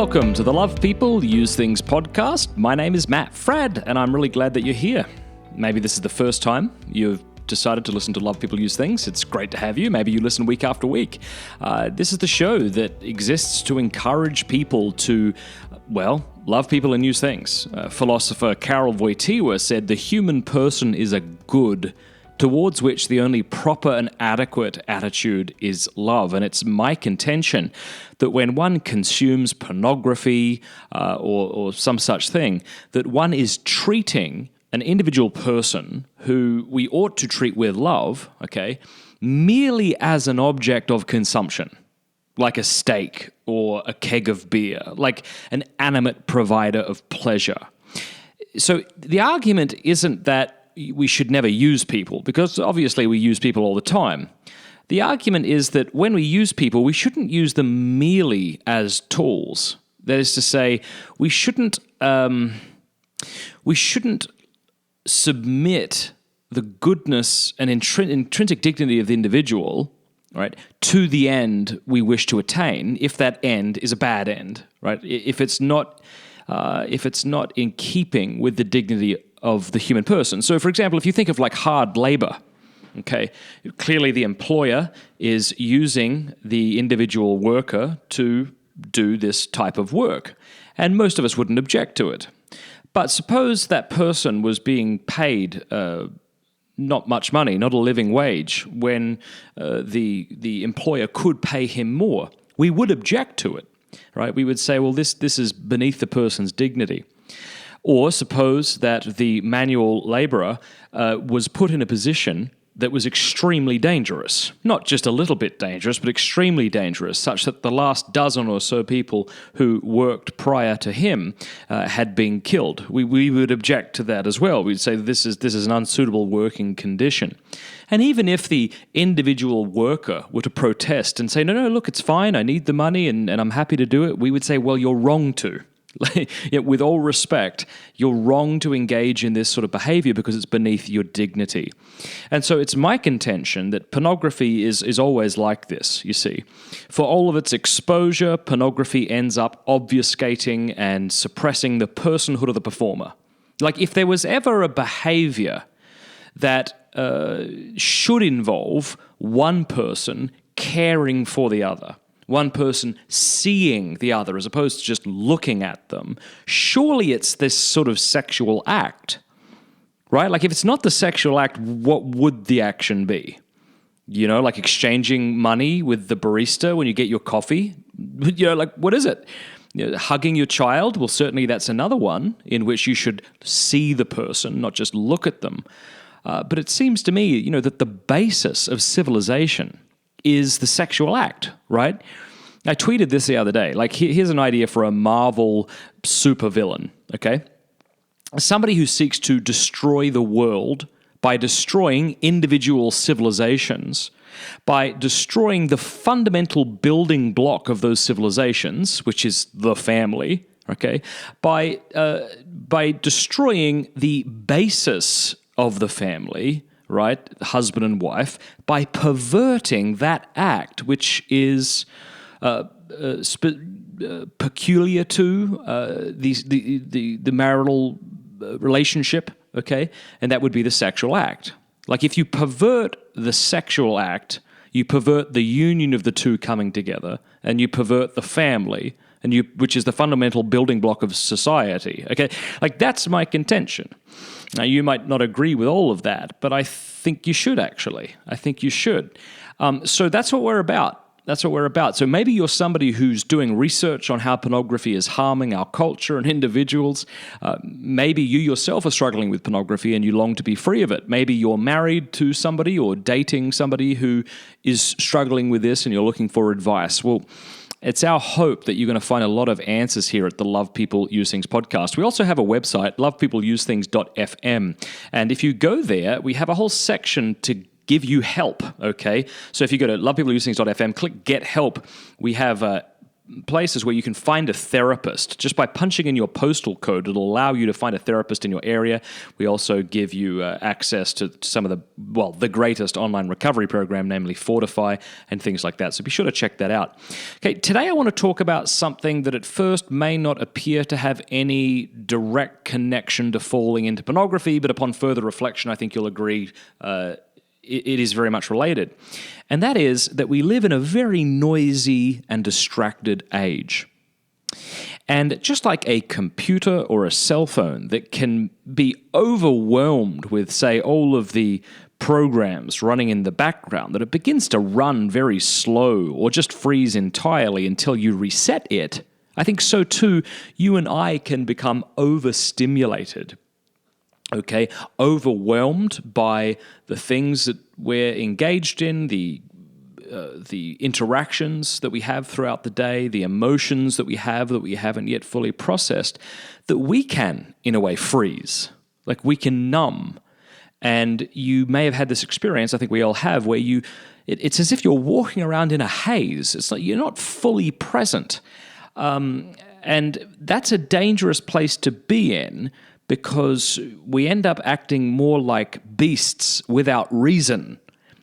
Welcome to the Love People Use Things podcast. My name is Matt Fradd, and I'm really glad that you're here. Maybe this is the first time you've decided to listen to Love People Use Things. It's great to have you. Maybe you listen week after week. This is the show that exists to encourage people to, love people and use things. Philosopher Karol Wojtyła said, "The human person is a good towards which the only proper and adequate attitude is love." And it's my contention that when one consumes pornography or some such thing, that one is treating an individual person who we ought to treat with love, merely as an object of consumption, like a steak or a keg of beer, like an animate provider of pleasure. So the argument isn't that we should never use people, because obviously we use people all the time. The argument is that when we use people, we shouldn't use them merely as tools. That is to say, we shouldn't submit the goodness and intrinsic dignity of the individual, right, to the end we wish to attain, if that end is a bad end, right? If it's not in keeping with the dignity of the human person. So, for example, if you think of like hard labor, clearly the employer is using the individual worker to do this type of work, and most of us wouldn't object to it. But suppose that person was being paid not much money, not a living wage, when the employer could pay him more. We would object to it, right? We would say, well, this is beneath the person's dignity. Or suppose that the manual laborer was put in a position that was extremely dangerous. Not just a little bit dangerous, but extremely dangerous, such that the last dozen or so people who worked prior to him had been killed. We would object to that as well. We'd say this is an unsuitable working condition. And even if the individual worker were to protest and say, no, look, it's fine, I need the money and I'm happy to do it, we would say, well, you're wrong to. With all respect, you're wrong to engage in this sort of behavior because it's beneath your dignity. And so it's my contention that pornography is always like this, you see. For all of its exposure, pornography ends up obfuscating and suppressing the personhood of the performer. Like if there was ever a behavior that should involve one person caring for the other, one person seeing the other as opposed to just looking at them, surely it's this sort of sexual act, right? Like if it's not the sexual act, what would the action be? You know, like exchanging money with the barista when you get your coffee? You know, like what is it? You know, hugging your child? Well, certainly that's another one in which you should see the person, not just look at them. But it seems to me, that the basis of civilization is the sexual act, right? I tweeted this the other day. Like, here's an idea for a Marvel supervillain, okay? Somebody who seeks to destroy the world by destroying individual civilizations, by destroying the fundamental building block of those civilizations, which is the family, okay? By destroying the basis of the family, right, husband and wife, by perverting that act which is peculiar to the marital relationship, okay, and that would be the sexual act. Like if you pervert the sexual act, you pervert the union of the two coming together, and you pervert the family, which is the fundamental building block of society, okay? Like that's my contention. Now, you might not agree with all of that, but I think you should, actually. I think you should. So that's what we're about. That's what we're about. So maybe you're somebody who's doing research on how pornography is harming our culture and individuals. Maybe you yourself are struggling with pornography and you long to be free of it. Maybe you're married to somebody or dating somebody who is struggling with this and you're looking for advice. Well, it's our hope that you're going to find a lot of answers here at the Love People Use Things podcast. We also have a website, lovepeopleusethings.fm. And if you go there, we have a whole section to give you help, okay? So if you go to lovepeopleusethings.fm, click Get Help. We have places where you can find a therapist. Just by punching in your postal code, it'll allow you to find a therapist in your area. We also give you access to some of the greatest online recovery program, namely Fortify and things like that. So be sure to check that out. Okay, today I want to talk about something that at first may not appear to have any direct connection to falling into pornography, but upon further reflection, I think you'll agree it is very much related. And that is that we live in a very noisy and distracted age. And just like a computer or a cell phone that can be overwhelmed with, say, all of the programs running in the background, that it begins to run very slow or just freeze entirely until you reset it, I think so too, you and I can become overstimulated. Okay, overwhelmed by the things that we're engaged in, the interactions that we have throughout the day, the emotions that we haven't yet fully processed, that we can, in a way, freeze. Like we can numb. And you may have had this experience, I think we all have, where it's as if you're walking around in a haze. It's like you're not fully present. And that's a dangerous place to be in, because we end up acting more like beasts without reason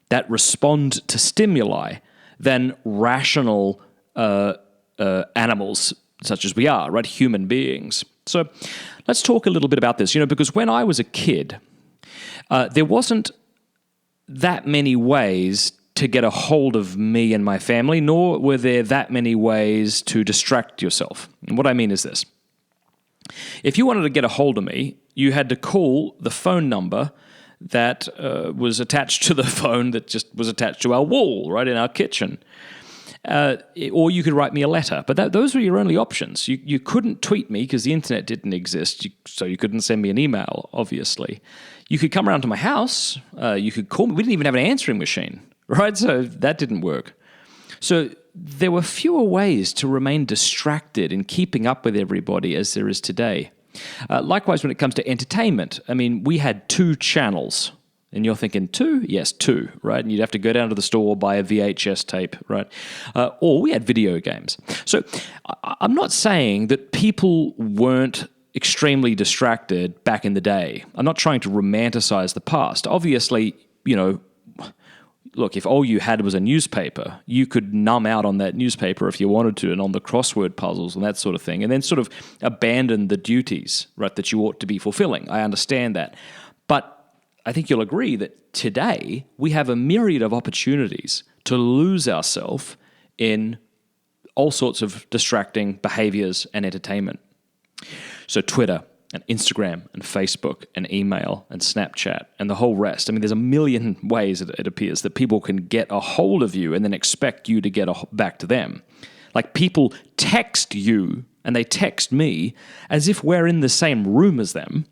that respond to stimuli than rational animals such as we are, right? Human beings. So let's talk a little bit about this, because when I was a kid, there wasn't that many ways to get a hold of me and my family, nor were there that many ways to distract yourself. And what I mean is this. If you wanted to get a hold of me, you had to call the phone number that was attached to the phone that just was attached to our wall, right, in our kitchen. Or you could write me a letter. But those were your only options. You couldn't tweet me because the internet didn't exist, so you couldn't send me an email, obviously. You could come around to my house. You could call me. We didn't even have an answering machine, right? So that didn't work. So there were fewer ways to remain distracted in keeping up with everybody as there is today. Likewise, when it comes to entertainment, I mean, we had 2 channels. And you're thinking, 2? Yes, 2, right? And you'd have to go down to the store, buy a VHS tape, right? Or we had video games. So I'm not saying that people weren't extremely distracted back in the day. I'm not trying to romanticize the past. Obviously, look, if all you had was a newspaper, you could numb out on that newspaper if you wanted to and on the crossword puzzles and that sort of thing, and then sort of abandon the duties, right, that you ought to be fulfilling. I understand that. But I think you'll agree that today we have a myriad of opportunities to lose ourselves in all sorts of distracting behaviors and entertainment. So Twitter and Instagram and Facebook and email and Snapchat and the whole rest. I mean, there's a million ways, it appears, that people can get a hold of you and then expect you to get back to them. Like people text you and they text me as if we're in the same room as them,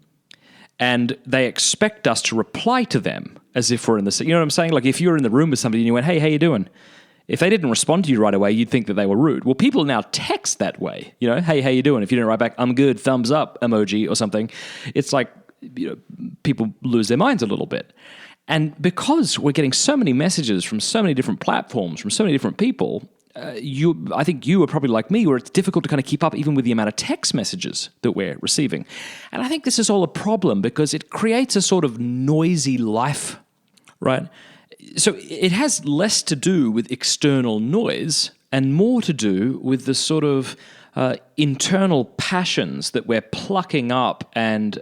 and they expect us to reply to them as if we're in the same... You know what I'm saying? Like if you're in the room with somebody and you went, hey, how you doing? If they didn't respond to you right away, you'd think that they were rude. Well, people now text that way. Hey, how you doing? If you didn't write back, I'm good, thumbs up emoji or something, it's like, people lose their minds a little bit. And because we're getting so many messages from so many different platforms, from so many different people, I think you are probably like me, where it's difficult to kind of keep up even with the amount of text messages that we're receiving. And I think this is all a problem because it creates a sort of noisy life, right? So it has less to do with external noise and more to do with the sort of internal passions that we're plucking up, and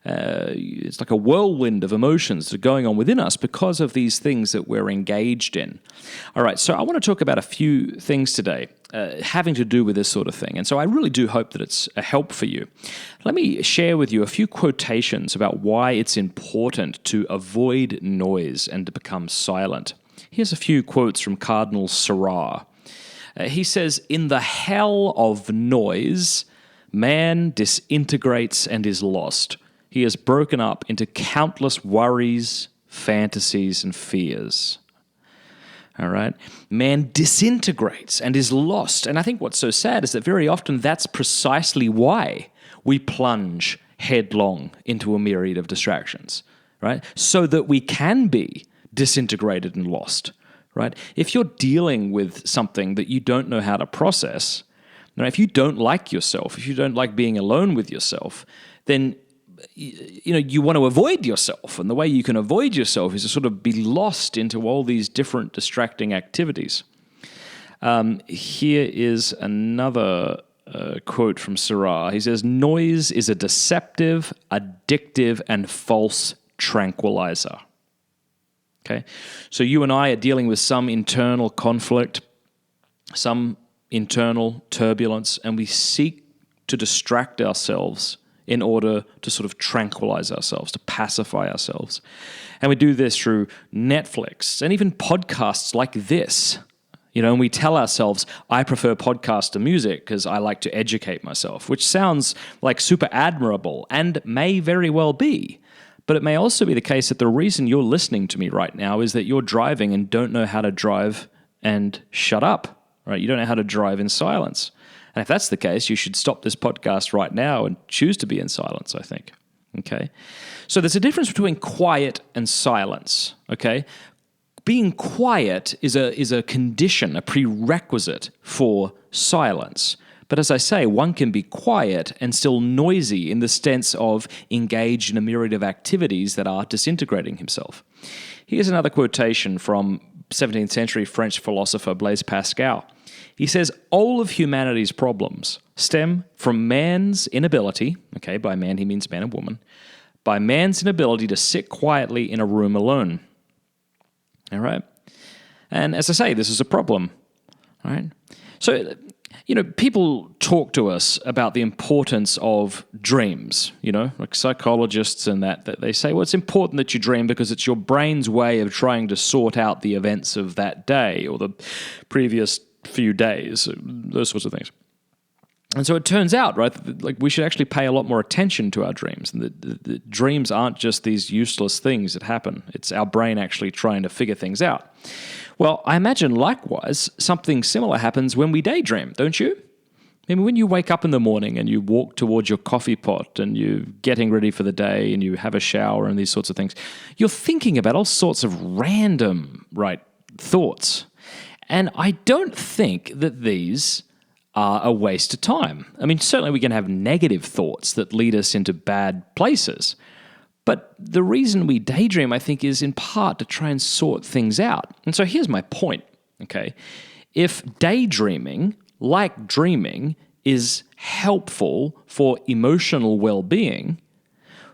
it's like a whirlwind of emotions that are going on within us because of these things that we're engaged in. All right, so I want to talk about a few things today having to do with this sort of thing, and so I really do hope that it's a help for you. Let me share with you a few quotations about why it's important to avoid noise and to become silent. Here's a few quotes from Cardinal Seurat. He says, "In the hell of noise, man disintegrates and is lost. He is broken up into countless worries, fantasies, and fears." All right? Man disintegrates and is lost. And I think what's so sad is that very often that's precisely why we plunge headlong into a myriad of distractions, right? So that we can be disintegrated and lost. right? If you're dealing with something that you don't know how to process, if you don't like yourself, if you don't like being alone with yourself, then you want to avoid yourself. And the way you can avoid yourself is to sort of be lost into all these different distracting activities. Here is another quote from Sirah. He says, "Noise is a deceptive, addictive, and false tranquilizer." Okay, so you and I are dealing with some internal conflict, some internal turbulence, and we seek to distract ourselves in order to sort of tranquilize ourselves, to pacify ourselves. And we do this through Netflix and even podcasts like this. And we tell ourselves, I prefer podcasts to music because I like to educate myself, which sounds like super admirable and may very well be. But it may also be the case that the reason you're listening to me right now is that you're driving and don't know how to drive and shut up, right? You don't know how to drive in silence. And if that's the case, you should stop this podcast right now and choose to be in silence, I think. Okay? So there's a difference between quiet and silence, okay? Being quiet is a condition, a prerequisite for silence. But as I say, one can be quiet and still noisy in the sense of engaged in a myriad of activities that are disintegrating himself. Here's another quotation from 17th century French philosopher Blaise Pascal. He says, all of humanity's problems stem from man's inability, okay, by man he means man and woman, by man's inability to sit quietly in a room alone. All right? And as I say, this is a problem, all right? So, people talk to us about the importance of dreams, like psychologists and that they say, well, it's important that you dream because it's your brain's way of trying to sort out the events of that day or the previous few days, those sorts of things. And so it turns out, right, that we should actually pay a lot more attention to our dreams. And the dreams aren't just these useless things that happen. It's our brain actually trying to figure things out. Well, I imagine likewise, something similar happens when we daydream, don't you? I mean, when you wake up in the morning and you walk towards your coffee pot and you're getting ready for the day and you have a shower and these sorts of things, you're thinking about all sorts of random, right, thoughts. And I don't think that these are a waste of time. I mean, certainly we can have negative thoughts that lead us into bad places. But the reason we daydream, I think, is in part to try and sort things out. And so here's my point, okay? If daydreaming, like dreaming, is helpful for emotional well-being,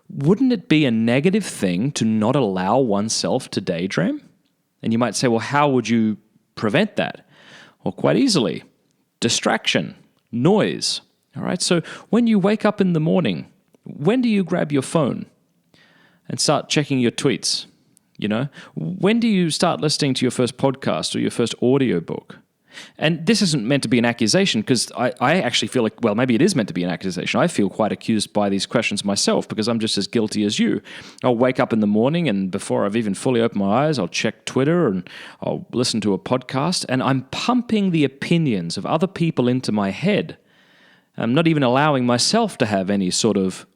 wouldn't it be a negative thing to not allow oneself to daydream? And you might say, well, how would you prevent that? Well, quite easily. Distraction, noise. All right, so when you wake up in the morning, when do you grab your phone and start checking your tweets? When do you start listening to your first podcast or your first audiobook? And this isn't meant to be an accusation because I actually feel like, well, maybe it is meant to be an accusation. I feel quite accused by these questions myself because I'm just as guilty as you. I'll wake up in the morning and before I've even fully opened my eyes, I'll check Twitter and I'll listen to a podcast and I'm pumping the opinions of other people into my head. I'm not even allowing myself to have any sort of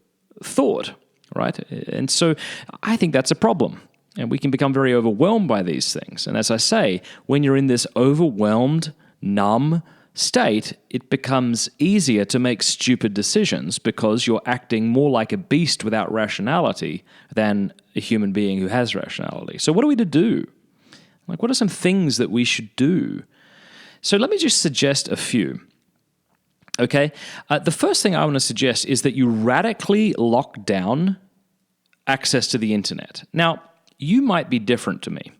thought, right? And so I think that's a problem. And we can become very overwhelmed by these things. And as I say, when you're in this overwhelmed, numb state, it becomes easier to make stupid decisions because you're acting more like a beast without rationality than a human being who has rationality. So what are we to do? What are some things that we should do? So let me just suggest a few. Okay? The first thing I want to suggest is that you radically lock down access to the internet. Now, you might be different to me.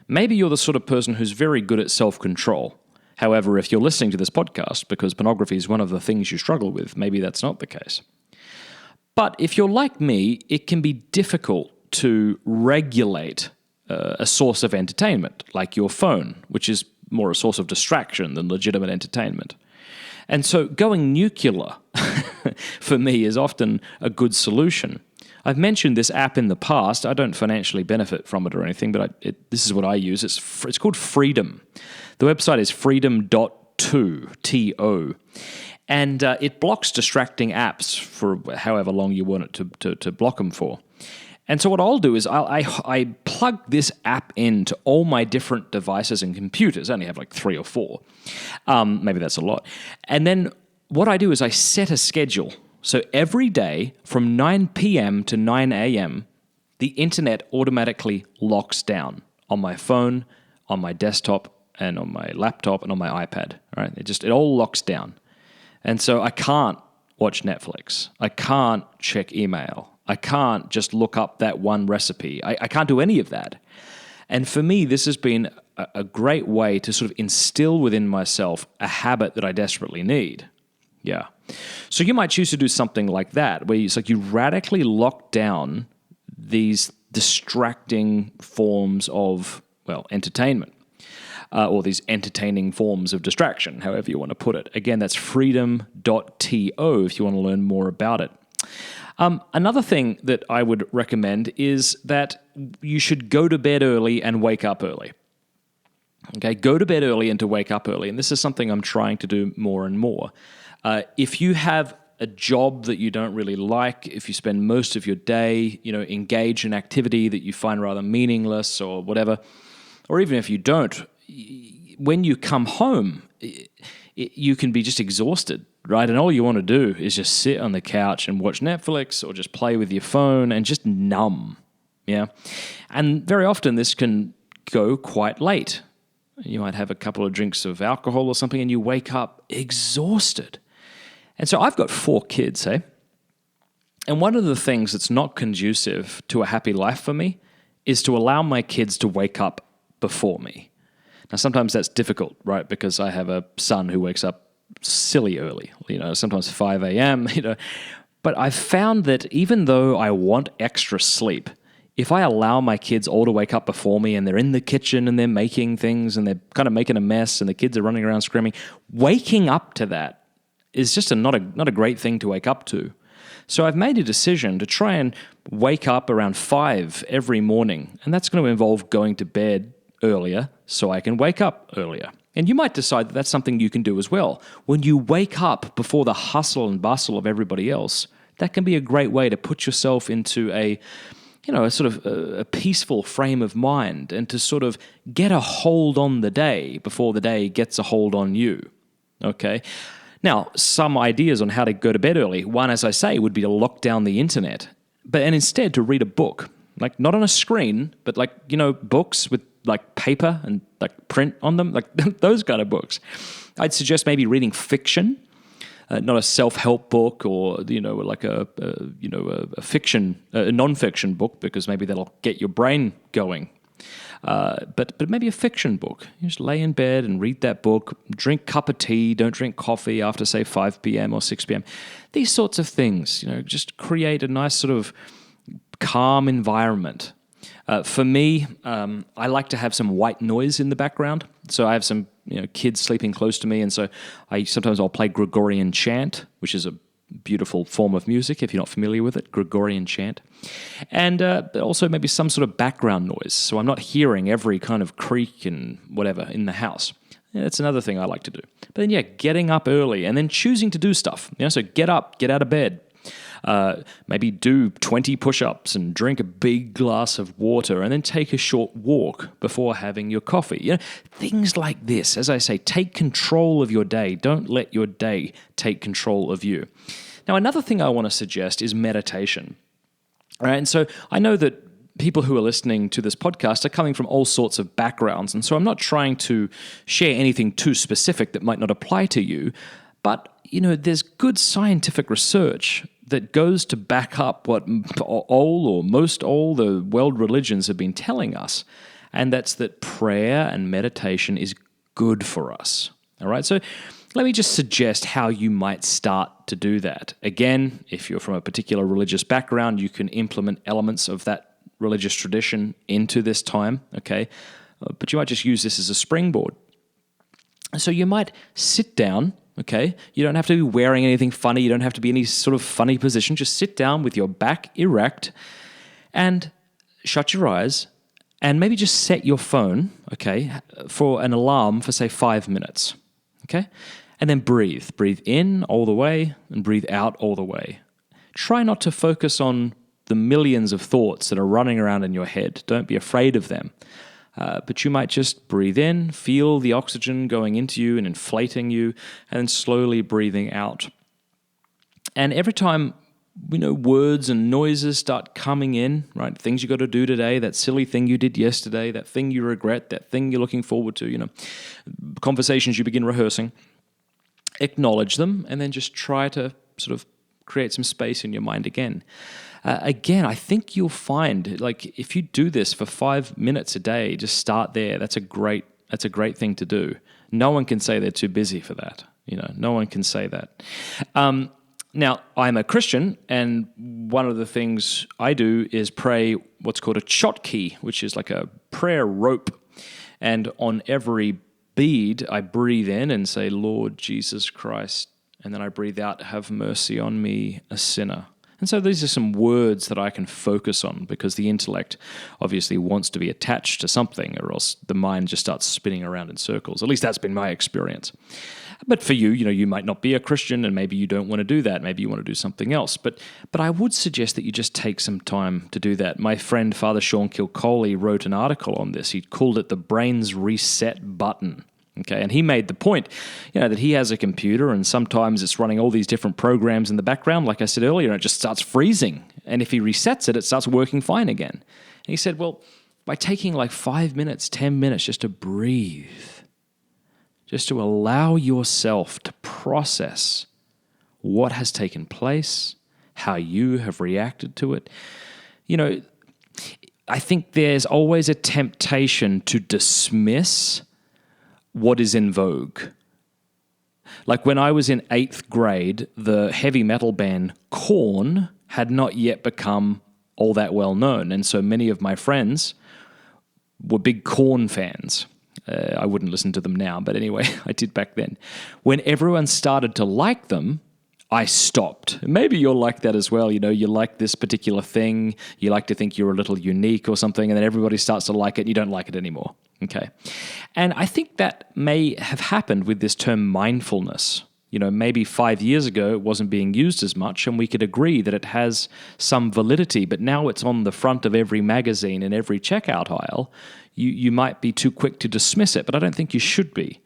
Maybe you're the sort of person who's very good at self-control. However, if you're listening to this podcast because pornography is one of the things you struggle with, maybe that's not the case. But if you're like me, it can be difficult to regulate a source of entertainment, like your phone, which is more a source of distraction than legitimate entertainment. And so going nuclear, for me, is often a good solution. I've mentioned this app in the past. I don't financially benefit from it or anything, but this is what I use. It's called Freedom. The website is freedom.to, T-O. And it blocks distracting apps for however long you want it to block them for. And so what I'll do is I plug this app into all my different devices and computers. I only have like 3 or 4. Maybe that's a lot. And then what I do is I set a schedule. So every day from 9 p.m. to 9 a.m., the internet automatically locks down on my phone, on my desktop, and on my laptop, and on my iPad. All right? It all locks down. And so I can't watch Netflix. I can't check email. I can't just look up that one recipe. I can't do any of that. And for me, this has been a great way to sort of instill within myself a habit that I desperately need. Yeah. So you might choose to do something like that, where it's like you radically lock down these distracting forms of, well, entertainment, or these entertaining forms of distraction, however you want to put it. Again, that's freedom.to if you want to learn more about it. Another thing that I would recommend is that you should go to bed early and wake up early. Okay, go to bed early and to wake up early. And this is something I'm trying to do more and more. If you have a job that you don't really like, if you spend most of your day, engage in activity that you find rather meaningless or whatever, or even if you don't, when you come home, you can be just exhausted, right? And all you want to do is just sit on the couch and watch Netflix or just play with your phone and just numb, yeah? And very often this can go quite late. You might have a couple of drinks of alcohol or something and you wake up exhausted. And so I've got 4 kids, hey? And one of the things that's not conducive to a happy life for me is to allow my kids to wake up before me. Now, sometimes that's difficult, right? Because I have a son who wakes up silly early, sometimes 5 a.m., But I've found that even though I want extra sleep, if I allow my kids all to wake up before me and they're in the kitchen and they're making things and they're kind of making a mess and the kids are running around screaming, waking up to that is just not a great thing to wake up to. So I've made a decision to try and wake up around 5 every morning, and that's going to involve going to bed earlier so I can wake up earlier. And you might decide that that's something you can do as well. When you wake up before the hustle and bustle of everybody else, that can be a great way to put yourself into a sort of a peaceful frame of mind and to sort of get a hold on the day before the day gets a hold on you. Okay? Now, some ideas on how to go to bed early. One, as I say, would be to lock down the internet, and instead to read a book, like not on a screen, but like, books with like paper and like print on them, like those kind of books. I'd suggest maybe reading fiction, not a self-help book or, like a fiction, a non-fiction book, because maybe that'll get your brain going. But maybe a fiction book. You just lay in bed and read that book, drink a cup of tea, don't drink coffee after, say, 5 p.m. or 6 p.m. These sorts of things, just create a nice sort of calm environment. For me, I like to have some white noise in the background. So I have some kids sleeping close to me, and so sometimes I'll play Gregorian chant, which is a beautiful form of music, if you're not familiar with it, Gregorian chant. And also maybe some sort of background noise, so I'm not hearing every kind of creak and whatever in the house. Yeah, that's another thing I like to do. But then, getting up early and then choosing to do stuff. So get up, get out of bed. Maybe do 20 push-ups and drink a big glass of water and then take a short walk before having your coffee. Things like this. As I say, take control of your day. Don't let your day take control of you. Now, another thing I want to suggest is meditation. All right, and so I know that people who are listening to this podcast are coming from all sorts of backgrounds, and so I'm not trying to share anything too specific that might not apply to you, but there's good scientific research that goes to back up what most all the world religions have been telling us, and that's that prayer and meditation is good for us. All right, so let me just suggest how you might start to do that. Again, if you're from a particular religious background, you can implement elements of that religious tradition into this time, okay? But you might just use this as a springboard. So you might sit down. Okay, you don't have to be wearing anything funny. You don't have to be in any sort of funny position. Just sit down with your back erect and shut your eyes and maybe just set your phone, okay, for an alarm for, say, 5 minutes, okay? And then breathe. Breathe in all the way and breathe out all the way. Try not to focus on the millions of thoughts that are running around in your head. Don't be afraid of them. But you might just breathe in, feel the oxygen going into you and inflating you, and then slowly breathing out. And every time, words and noises start coming in, right? Things you got to do today, that silly thing you did yesterday, that thing you regret, that thing you're looking forward to, conversations you begin rehearsing. Acknowledge them, and then just try to sort of create some space in your mind again. Again, I think you'll find, if you do this for 5 minutes a day, just start there. That's a great thing to do. No one can say they're too busy for that. No one can say that. Now, I'm a Christian, and one of the things I do is pray what's called a chotki, which is like a prayer rope. And on every bead, I breathe in and say, Lord Jesus Christ, and then I breathe out, have mercy on me, a sinner. And so these are some words that I can focus on, because the intellect obviously wants to be attached to something, or else the mind just starts spinning around in circles. At least that's been my experience. But for you, you might not be a Christian, and maybe you don't want to do that. Maybe you want to do something else. But I would suggest that you just take some time to do that. My friend Father Sean Kilcoley wrote an article on this. He called it the brain's reset button. Okay, and he made the point, that he has a computer, and sometimes it's running all these different programs in the background, like I said earlier, and it just starts freezing. And if he resets it, it starts working fine again. And he said, well, by taking 5 minutes, 10 minutes just to breathe, just to allow yourself to process what has taken place, how you have reacted to it, I think there's always a temptation to dismiss what is in vogue. Like when I was in 8th grade, the heavy metal band Korn had not yet become all that well known, and so many of my friends were big Korn fans. I wouldn't listen to them now, but anyway, I did back then. When everyone started to like them, I stopped. Maybe you're like that as well. You like this particular thing, you like to think you're a little unique or something, and then everybody starts to like it and you don't like it anymore. Okay. And I think that may have happened with this term mindfulness. Maybe 5 years ago it wasn't being used as much, and we could agree that it has some validity, but now it's on the front of every magazine and every checkout aisle. You might be too quick to dismiss it, but I don't think you should be.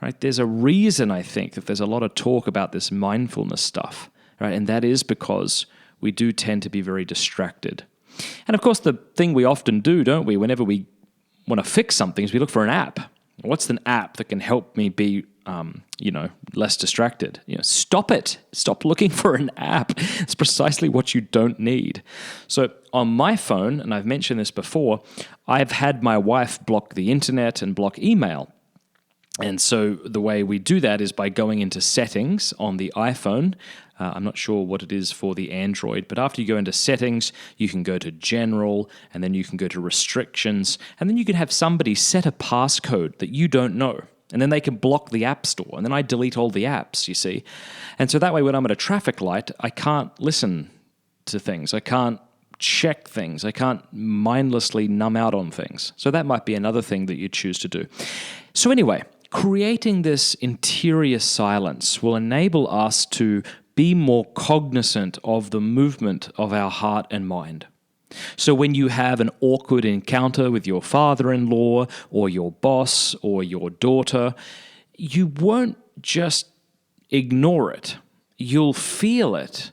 Right? There's a reason, I think, that there's a lot of talk about this mindfulness stuff, right? And that is because we do tend to be very distracted. And of course, the thing we often do, don't we, whenever we want to fix something, is we look for an app. What's an app that can help me be, less distracted? Stop it. Stop looking for an app. It's precisely what you don't need. So on my phone, and I've mentioned this before, I've had my wife block the internet and block email. And so the way we do that is by going into settings on the iPhone. I'm not sure what it is for the Android, but after you go into settings, you can go to general, and then you can go to restrictions, and then you can have somebody set a passcode that you don't know. And then they can block the app store, and then I delete all the apps, you see. And so that way when I'm at a traffic light, I can't listen to things. I can't check things. I can't mindlessly numb out on things. So that might be another thing that you choose to do. So anyway, creating this interior silence will enable us to be more cognizant of the movement of our heart and mind. So when you have an awkward encounter with your father-in-law or your boss or your daughter, you won't just ignore it. You'll feel it,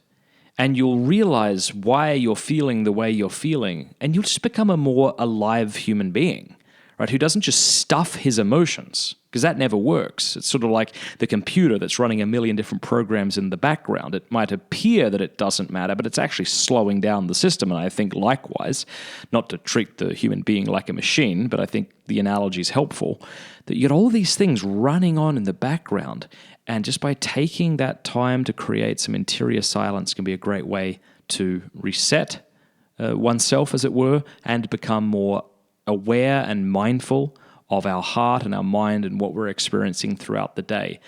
and you'll realize why you're feeling the way you're feeling, and you'll just become a more alive human being, right? Who doesn't just stuff his emotions, because that never works. It's sort of like the computer that's running a million different programs in the background. It might appear that it doesn't matter, but it's actually slowing down the system. And I think likewise, not to treat the human being like a machine, but I think the analogy is helpful, that you get all these things running on in the background. And just by taking that time to create some interior silence can be a great way to reset oneself, as it were, and become more aware and mindful of our heart and our mind and what we're experiencing throughout the day.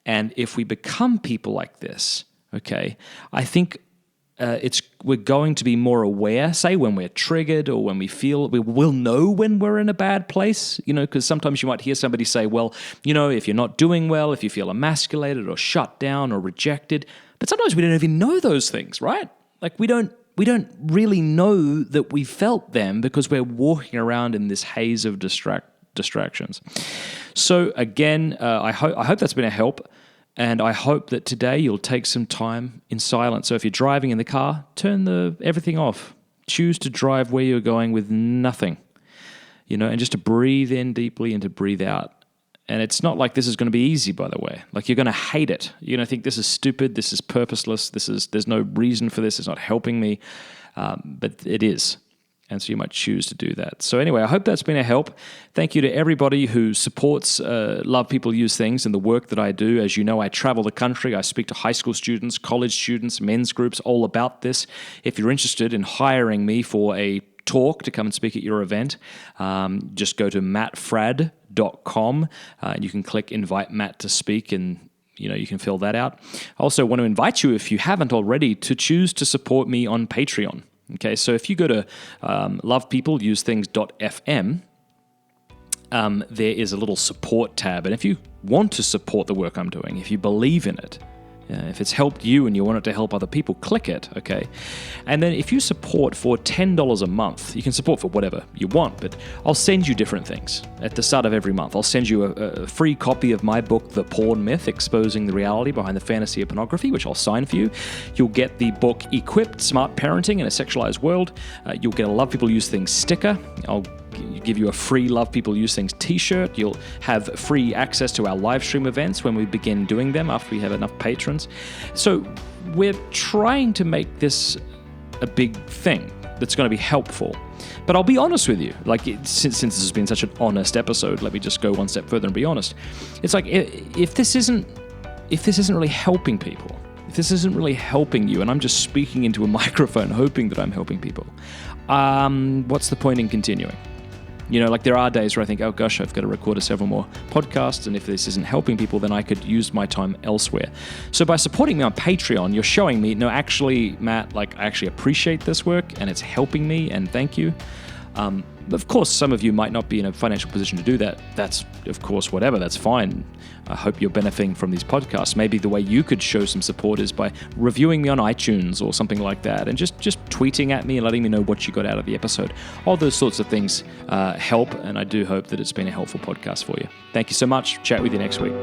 And if we become people like this, okay, I think we're going to be more aware, say when we're triggered or when we'll know when we're in a bad place, because sometimes you might hear somebody say, well, if you're not doing well, if you feel emasculated or shut down or rejected, but sometimes we don't even know those things, right? Like we don't we don't really know that we felt them because we're walking around in this haze of distractions. So again, I hope that's been a help. And I hope that today you'll take some time in silence. So if you're driving in the car, turn everything off. Choose to drive where you're going with nothing, and just to breathe in deeply and to breathe out. And it's not like this is going to be easy, by the way. Like, you're going to hate it. You're going to think this is stupid, this is purposeless, there's no reason for this, it's not helping me. But it is. And so you might choose to do that. So anyway, I hope that's been a help. Thank you to everybody who supports Love People Use Things and the work that I do. As you know, I travel the country. I speak to high school students, college students, men's groups, all about this. If you're interested in hiring me for a talk to come and speak at your event, just go to mattfrad.com and you can click Invite Matt to Speak, and you can fill that out. I also want to invite you, if you haven't already, to choose to support me on Patreon. Okay, so if you go to lovepeopleusethings.fm, there is a little support tab. And if you want to support the work I'm doing, if you believe in it, if it's helped you and you want it to help other people, click it, okay? And then if you support for $10 a month, you can support for whatever you want, but I'll send you different things at the start of every month. I'll send you a free copy of my book, The Porn Myth, Exposing the Reality Behind the Fantasy of Pornography, which I'll sign for you. You'll get the book, Equipped, Smart Parenting in a Sexualized World. You'll get a Love People Use Things sticker. I'll give you a free Love People Use Things t-shirt. You'll have free access to our live stream events when we begin doing them after we have enough patrons. So we're trying to make this a big thing that's going to be helpful. But I'll be honest with you, since this has been such an honest episode, let me just go one step further and be honest. It's like, if this isn't really helping people, if this isn't really helping you, and I'm just speaking into a microphone hoping that I'm helping people, what's the point in continuing? There are days where I think, oh gosh, I've got to record several more podcasts, and if this isn't helping people, then I could use my time elsewhere. So by supporting me on Patreon, you're showing me, no, actually, Matt, I actually appreciate this work, and it's helping me, and thank you. Of course, some of you might not be in a financial position to do that. That's, of course, whatever, that's fine. I hope you're benefiting from these podcasts. Maybe the way you could show some support is by reviewing me on iTunes or something like that, and just tweeting at me and letting me know what you got out of the episode. All those sorts of things help, and I do hope that it's been a helpful podcast for you. Thank you so much. Chat with you next week.